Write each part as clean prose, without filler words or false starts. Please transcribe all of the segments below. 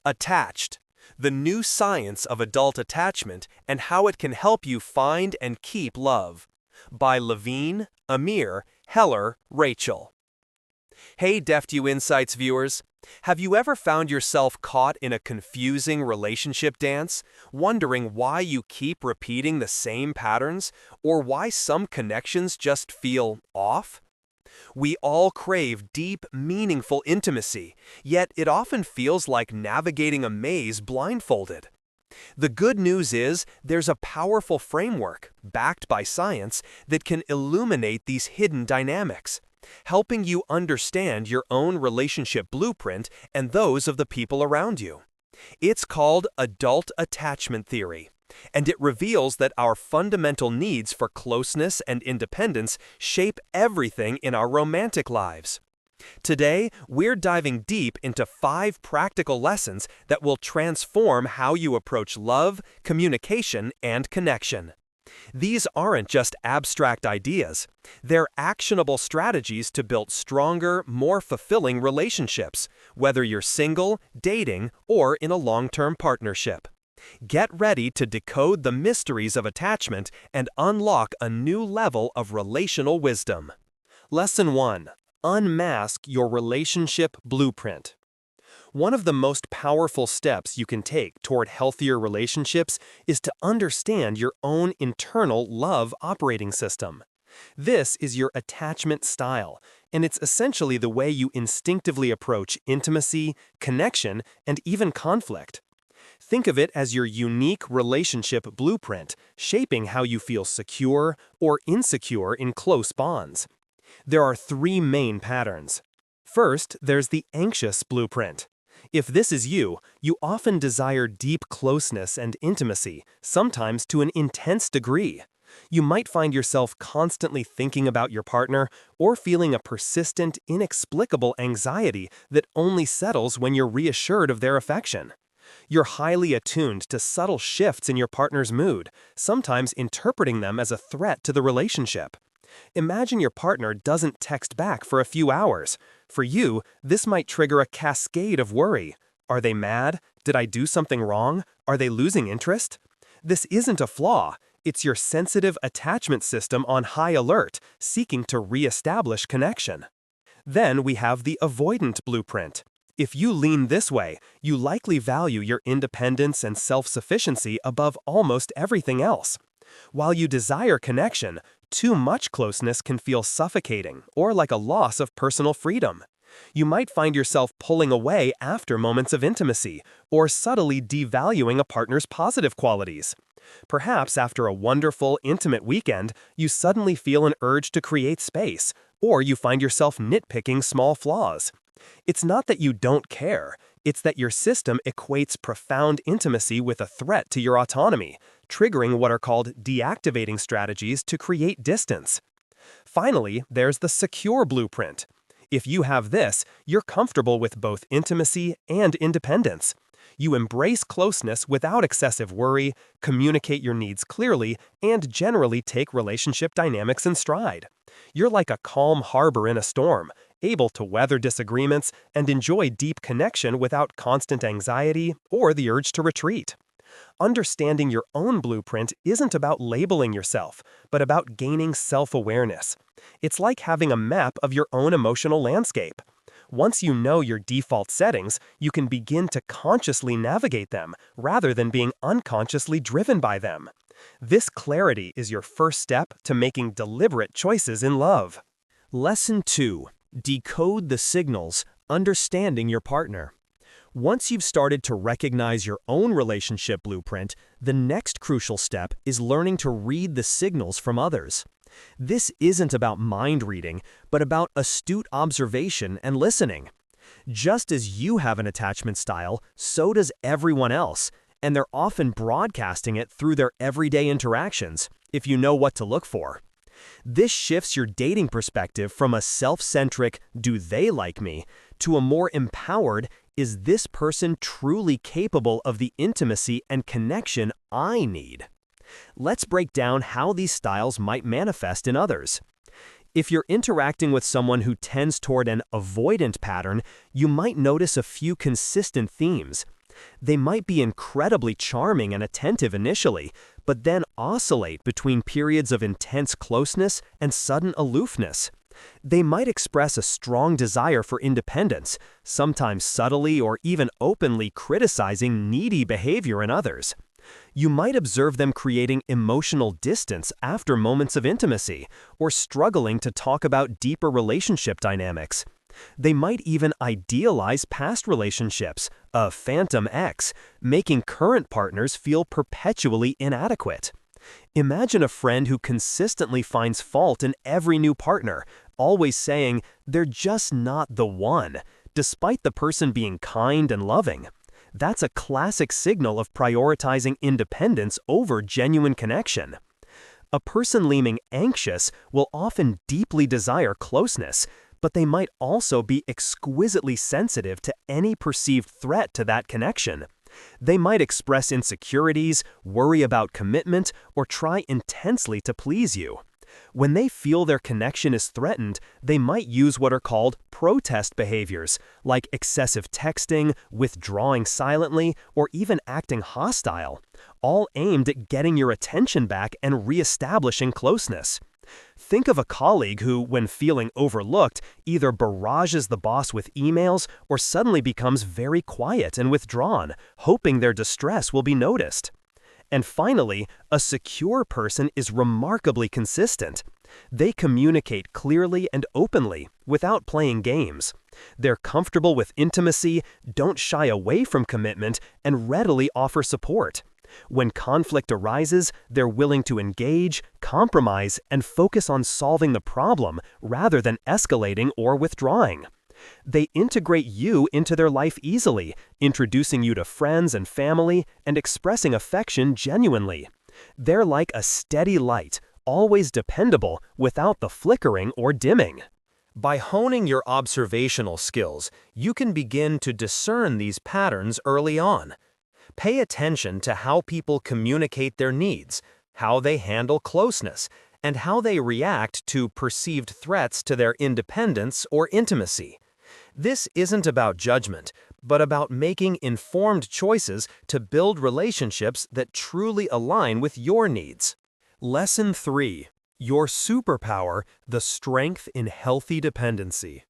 Attached, the new science of adult attachment and how it can help you find and keep love. By Levine, Amir, Heller, Rachel. Hey DeftU Insights viewers, have you ever found yourself caught in a confusing relationship dance, wondering why you keep repeating the same patterns, or why some connections just feel off? We all crave deep, meaningful intimacy, yet it often feels like navigating a maze blindfolded. The good news is there's a powerful framework, backed by science, that can illuminate these hidden dynamics, helping you understand your own relationship blueprint and those of the people around you. It's called adult attachment theory, and it reveals that our fundamental needs for closeness and independence shape everything in our romantic lives. Today, we're diving deep into 5 practical lessons that will transform how you approach love, communication, and connection. These aren't just abstract ideas. They're actionable strategies to build stronger, more fulfilling relationships, whether you're single, dating, or in a long-term partnership. Get ready to decode the mysteries of attachment and unlock a new level of relational wisdom. Lesson 1. Unmask your relationship blueprint. One of the most powerful steps you can take toward healthier relationships is to understand your own internal love operating system. This is your attachment style, and it's essentially the way you instinctively approach intimacy, connection, and even conflict. Think of it as your unique relationship blueprint, shaping how you feel secure or insecure in close bonds. There are 3 main patterns. First, there's the anxious blueprint. If this is you, you often desire deep closeness and intimacy, sometimes to an intense degree. You might find yourself constantly thinking about your partner or feeling a persistent, inexplicable anxiety that only settles when you're reassured of their affection. You're highly attuned to subtle shifts in your partner's mood, sometimes interpreting them as a threat to the relationship. Imagine your partner doesn't text back for a few hours. For you, this might trigger a cascade of worry. Are they mad? Did I do something wrong? Are they losing interest? This isn't a flaw. It's your sensitive attachment system on high alert, seeking to reestablish connection. Then we have the avoidant blueprint. If you lean this way, you likely value your independence and self-sufficiency above almost everything else. While you desire connection, too much closeness can feel suffocating or like a loss of personal freedom. You might find yourself pulling away after moments of intimacy or subtly devaluing a partner's positive qualities. Perhaps after a wonderful, intimate weekend, you suddenly feel an urge to create space, or you find yourself nitpicking small flaws. It's not that you don't care, it's that your system equates profound intimacy with a threat to your autonomy, triggering what are called deactivating strategies to create distance. Finally, there's the secure blueprint. If you have this, you're comfortable with both intimacy and independence. You embrace closeness without excessive worry, communicate your needs clearly, and generally take relationship dynamics in stride. You're like a calm harbor in a storm, able to weather disagreements and enjoy deep connection without constant anxiety or the urge to retreat. Understanding your own blueprint isn't about labeling yourself, but about gaining self-awareness. It's like having a map of your own emotional landscape. Once you know your default settings, you can begin to consciously navigate them, rather than being unconsciously driven by them. This clarity is your first step to making deliberate choices in love. Lesson 2. Decode the signals, understanding your partner. Once you've started to recognize your own relationship blueprint, the next crucial step is learning to read the signals from others. This isn't about mind reading, but about astute observation and listening. Just as you have an attachment style, so does everyone else, and they're often broadcasting it through their everyday interactions, if you know what to look for. This shifts your dating perspective from a self-centric, "do they like me?" to a more empowered, "is this person truly capable of the intimacy and connection I need?" Let's break down how these styles might manifest in others. If you're interacting with someone who tends toward an avoidant pattern, you might notice a few consistent themes. They might be incredibly charming and attentive initially, but then oscillate between periods of intense closeness and sudden aloofness. They might express a strong desire for independence, sometimes subtly or even openly criticizing needy behavior in others. You might observe them creating emotional distance after moments of intimacy, or struggling to talk about deeper relationship dynamics. They might even idealize past relationships, a phantom ex, making current partners feel perpetually inadequate. Imagine a friend who consistently finds fault in every new partner, always saying they're just not the one, despite the person being kind and loving. That's a classic signal of prioritizing independence over genuine connection. A person leaning anxious will often deeply desire closeness, but they might also be exquisitely sensitive to any perceived threat to that connection. They might express insecurities, worry about commitment, or try intensely to please you. When they feel their connection is threatened, they might use what are called protest behaviors, like excessive texting, withdrawing silently, or even acting hostile, all aimed at getting your attention back and reestablishing closeness. Think of a colleague who, when feeling overlooked, either barrages the boss with emails or suddenly becomes very quiet and withdrawn, hoping their distress will be noticed. And finally, a secure person is remarkably consistent. They communicate clearly and openly, without playing games. They're comfortable with intimacy, don't shy away from commitment, and readily offer support. When conflict arises, they're willing to engage, compromise, and focus on solving the problem rather than escalating or withdrawing. They integrate you into their life easily, introducing you to friends and family and expressing affection genuinely. They're like a steady light, always dependable without the flickering or dimming. By honing your observational skills, you can begin to discern these patterns early on. Pay attention to how people communicate their needs, how they handle closeness, and how they react to perceived threats to their independence or intimacy. This isn't about judgment, but about making informed choices to build relationships that truly align with your needs. Lesson 3. Your superpower, the strength in healthy dependency.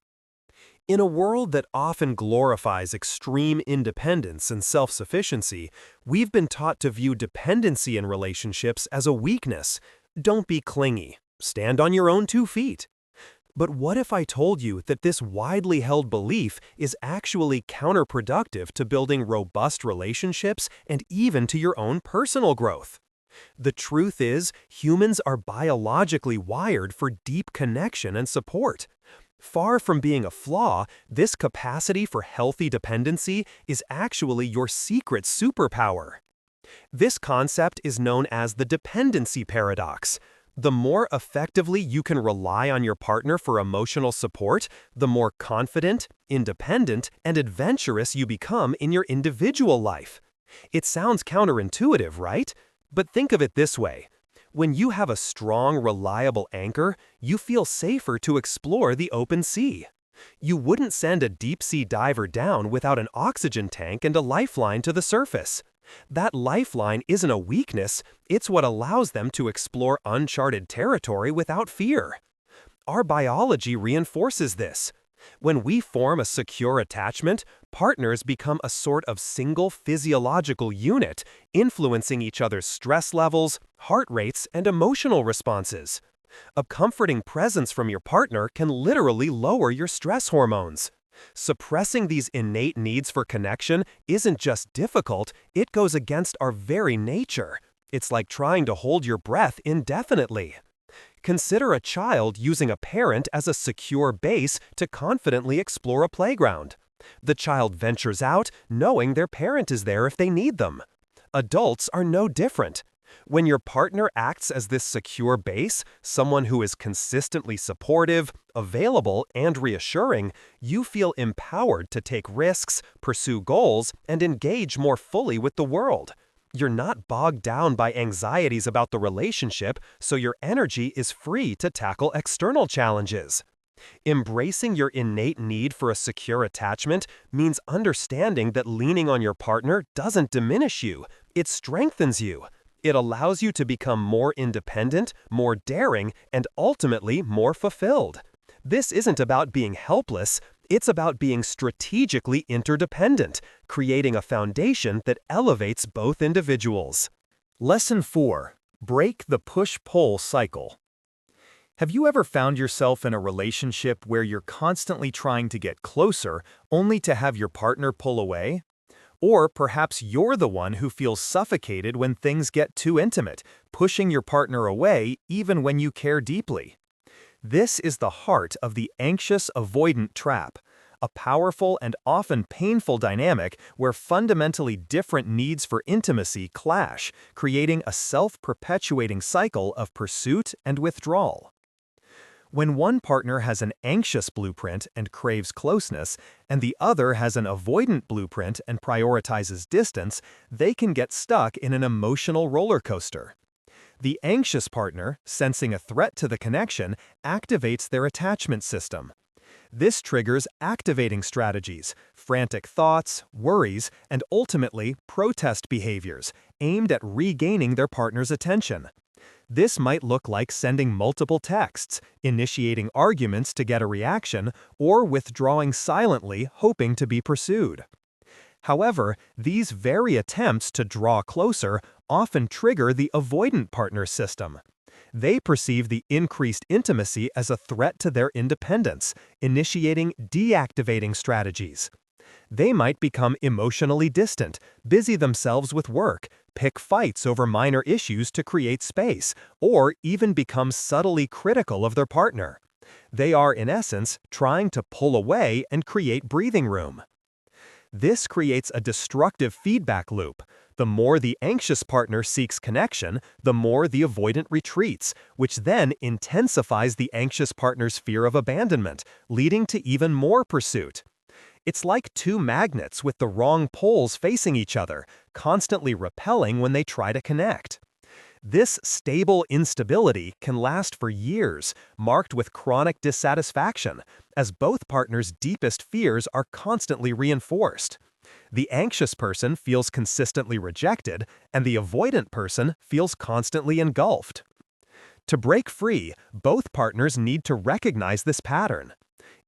In a world that often glorifies extreme independence and self-sufficiency, we've been taught to view dependency in relationships as a weakness. Don't be clingy. Stand on your own 2 feet. But what if I told you that this widely held belief is actually counterproductive to building robust relationships and even to your own personal growth? The truth is, humans are biologically wired for deep connection and support. Far from being a flaw, this capacity for healthy dependency is actually your secret superpower. This concept is known as the dependency paradox. The more effectively you can rely on your partner for emotional support, the more confident, independent, and adventurous you become in your individual life. It sounds counterintuitive, right? But think of it this way. When you have a strong, reliable anchor, you feel safer to explore the open sea. You wouldn't send a deep-sea diver down without an oxygen tank and a lifeline to the surface. That lifeline isn't a weakness, it's what allows them to explore uncharted territory without fear. Our biology reinforces this. When we form a secure attachment, partners become a sort of single physiological unit, influencing each other's stress levels, heart rates, and emotional responses. A comforting presence from your partner can literally lower your stress hormones. Suppressing these innate needs for connection isn't just difficult, it goes against our very nature. It's like trying to hold your breath indefinitely. Consider a child using a parent as a secure base to confidently explore a playground. The child ventures out, knowing their parent is there if they need them. Adults are no different. When your partner acts as this secure base, someone who is consistently supportive, available, and reassuring, you feel empowered to take risks, pursue goals, and engage more fully with the world. You're not bogged down by anxieties about the relationship, so your energy is free to tackle external challenges. Embracing your innate need for a secure attachment means understanding that leaning on your partner doesn't diminish you, it strengthens you. It allows you to become more independent, more daring, and ultimately more fulfilled. This isn't about being helpless, it's about being strategically interdependent, creating a foundation that elevates both individuals. Lesson 4. Break the push-pull cycle. Have you ever found yourself in a relationship where you're constantly trying to get closer, only to have your partner pull away? Or perhaps you're the one who feels suffocated when things get too intimate, pushing your partner away even when you care deeply. This is the heart of the anxious avoidant trap, a powerful and often painful dynamic where fundamentally different needs for intimacy clash, creating a self-perpetuating cycle of pursuit and withdrawal. When one partner has an anxious blueprint and craves closeness, and the other has an avoidant blueprint and prioritizes distance, they can get stuck in an emotional roller coaster. The anxious partner, sensing a threat to the connection, activates their attachment system. This triggers activating strategies, frantic thoughts, worries, and ultimately protest behaviors aimed at regaining their partner's attention. This might look like sending multiple texts, initiating arguments to get a reaction, or withdrawing silently, hoping to be pursued. However, these very attempts to draw closer often trigger the avoidant partner system. They perceive the increased intimacy as a threat to their independence, initiating deactivating strategies. They might become emotionally distant, busy themselves with work, pick fights over minor issues to create space, or even become subtly critical of their partner. They are, in essence, trying to pull away and create breathing room. This creates a destructive feedback loop. The more the anxious partner seeks connection, the more the avoidant retreats, which then intensifies the anxious partner's fear of abandonment, leading to even more pursuit. It's like two magnets with the wrong poles facing each other, constantly repelling when they try to connect. This stable instability can last for years, marked with chronic dissatisfaction, as both partners' deepest fears are constantly reinforced. The anxious person feels consistently rejected, and the avoidant person feels constantly engulfed. To break free, both partners need to recognize this pattern.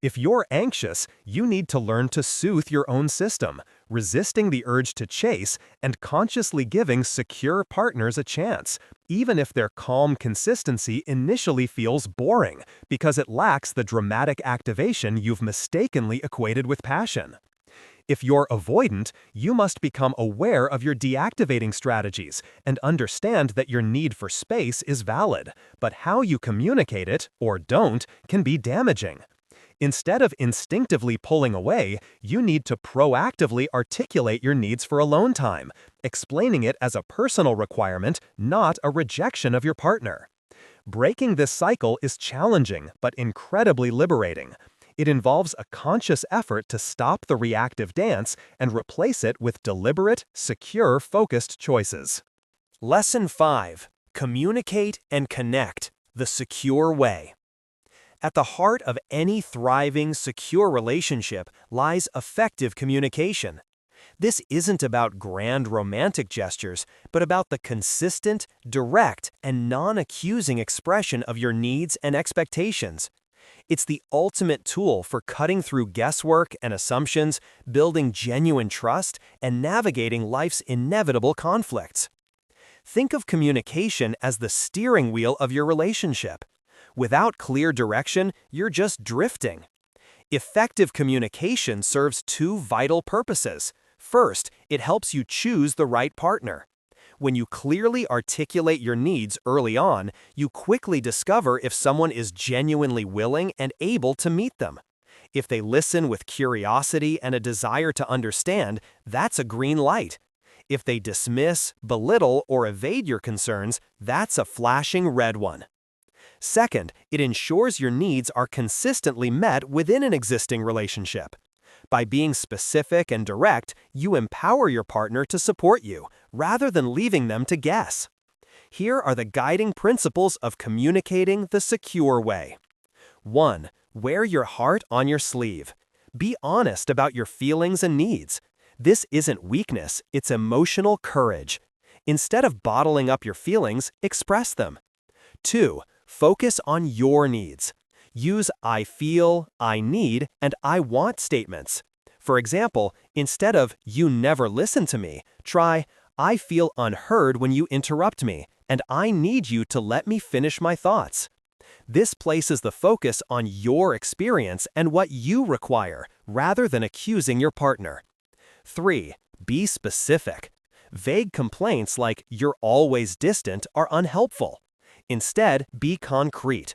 If you're anxious, you need to learn to soothe your own system, resisting the urge to chase and consciously giving secure partners a chance, even if their calm consistency initially feels boring because it lacks the dramatic activation you've mistakenly equated with passion. If you're avoidant, you must become aware of your deactivating strategies and understand that your need for space is valid, but how you communicate it, or don't, can be damaging. Instead of instinctively pulling away, you need to proactively articulate your needs for alone time, explaining it as a personal requirement, not a rejection of your partner. Breaking this cycle is challenging but incredibly liberating. It involves a conscious effort to stop the reactive dance and replace it with deliberate, secure, focused choices. Lesson 5. Communicate and connect the secure way. At the heart of any thriving, secure relationship lies effective communication. This isn't about grand romantic gestures, but about the consistent, direct, and non-accusing expression of your needs and expectations. It's the ultimate tool for cutting through guesswork and assumptions, building genuine trust, and navigating life's inevitable conflicts. Think of communication as the steering wheel of your relationship. Without clear direction, you're just drifting. Effective communication serves two vital purposes. First, it helps you choose the right partner. When you clearly articulate your needs early on, you quickly discover if someone is genuinely willing and able to meet them. If they listen with curiosity and a desire to understand, that's a green light. If they dismiss, belittle, or evade your concerns, that's a flashing red one. Second, it ensures your needs are consistently met within an existing relationship. By being specific and direct, you empower your partner to support you, rather than leaving them to guess. Here are the guiding principles of communicating the secure way. 1. Wear your heart on your sleeve. Be honest about your feelings and needs. This isn't weakness, it's emotional courage. Instead of bottling up your feelings, express them. 2. Focus on your needs. Use I feel, I need, and I want statements. For example, instead of you never listen to me, try I feel unheard when you interrupt me, and I need you to let me finish my thoughts. This places the focus on your experience and what you require, rather than accusing your partner. 3. Be specific. Vague complaints like you're always distant are unhelpful. Instead, be concrete.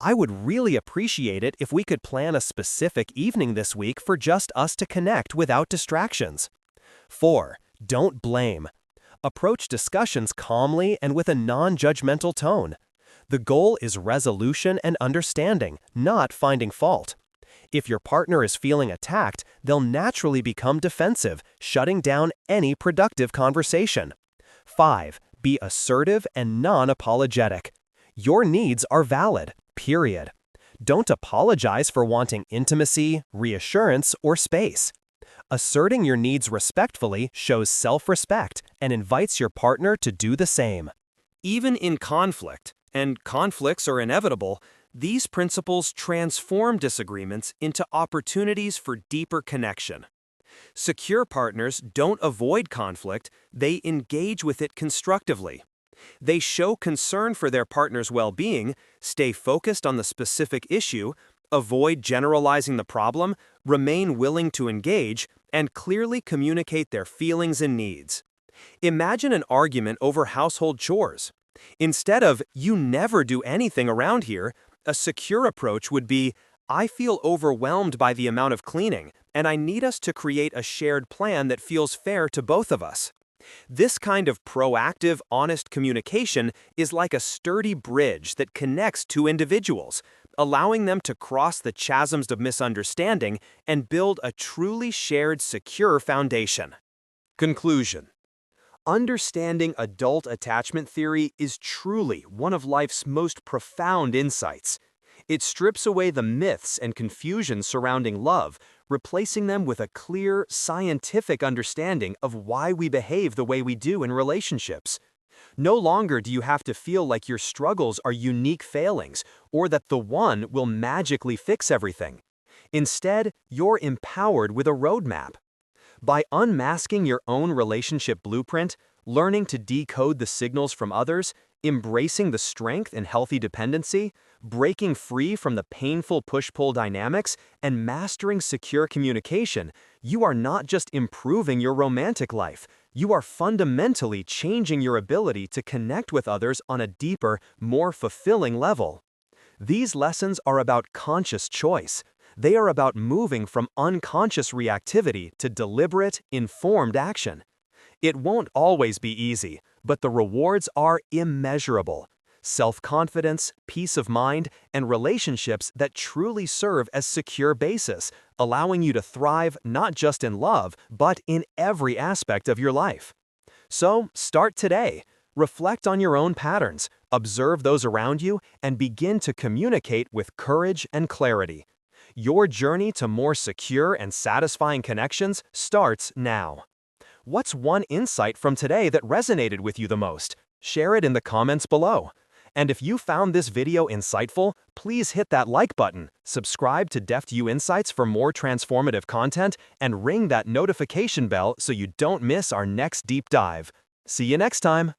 I would really appreciate it if we could plan a specific evening this week for just us to connect without distractions. 4. Don't blame. Approach discussions calmly and with a non-judgmental tone. The goal is resolution and understanding, not finding fault. If your partner is feeling attacked, they'll naturally become defensive, shutting down any productive conversation. 5. Be assertive and non-apologetic. Your needs are valid, period. Don't apologize for wanting intimacy, reassurance, or space. Asserting your needs respectfully shows self-respect and invites your partner to do the same. Even in conflict, and conflicts are inevitable, these principles transform disagreements into opportunities for deeper connection. Secure partners don't avoid conflict, they engage with it constructively. They show concern for their partner's well-being, stay focused on the specific issue, avoid generalizing the problem, remain willing to engage, and clearly communicate their feelings and needs. Imagine an argument over household chores. Instead of, you never do anything around here, a secure approach would be, I feel overwhelmed by the amount of cleaning, and I need us to create a shared plan that feels fair to both of us. This kind of proactive, honest communication is like a sturdy bridge that connects two individuals, allowing them to cross the chasms of misunderstanding and build a truly shared, secure foundation. Conclusion. Understanding adult attachment theory is truly one of life's most profound insights. It strips away the myths and confusion surrounding love, replacing them with a clear, scientific understanding of why we behave the way we do in relationships. No longer do you have to feel like your struggles are unique failings or that the one will magically fix everything. Instead, you're empowered with a roadmap. By unmasking your own relationship blueprint, learning to decode the signals from others, embracing the strength and healthy dependency, breaking free from the painful push-pull dynamics, and mastering secure communication, you are not just improving your romantic life, you are fundamentally changing your ability to connect with others on a deeper, more fulfilling level. These lessons are about conscious choice. They are about moving from unconscious reactivity to deliberate, informed action. It won't always be easy, but the rewards are immeasurable. Self-confidence, peace of mind, and relationships that truly serve as secure basis, allowing you to thrive not just in love, but in every aspect of your life. So, start today. Reflect on your own patterns, observe those around you, and begin to communicate with courage and clarity. Your journey to more secure and satisfying connections starts now. What's one insight from today that resonated with you the most? Share it in the comments below. And if you found this video insightful, please hit that like button, subscribe to DeftU Insights for more transformative content, and ring that notification bell so you don't miss our next deep dive. See you next time!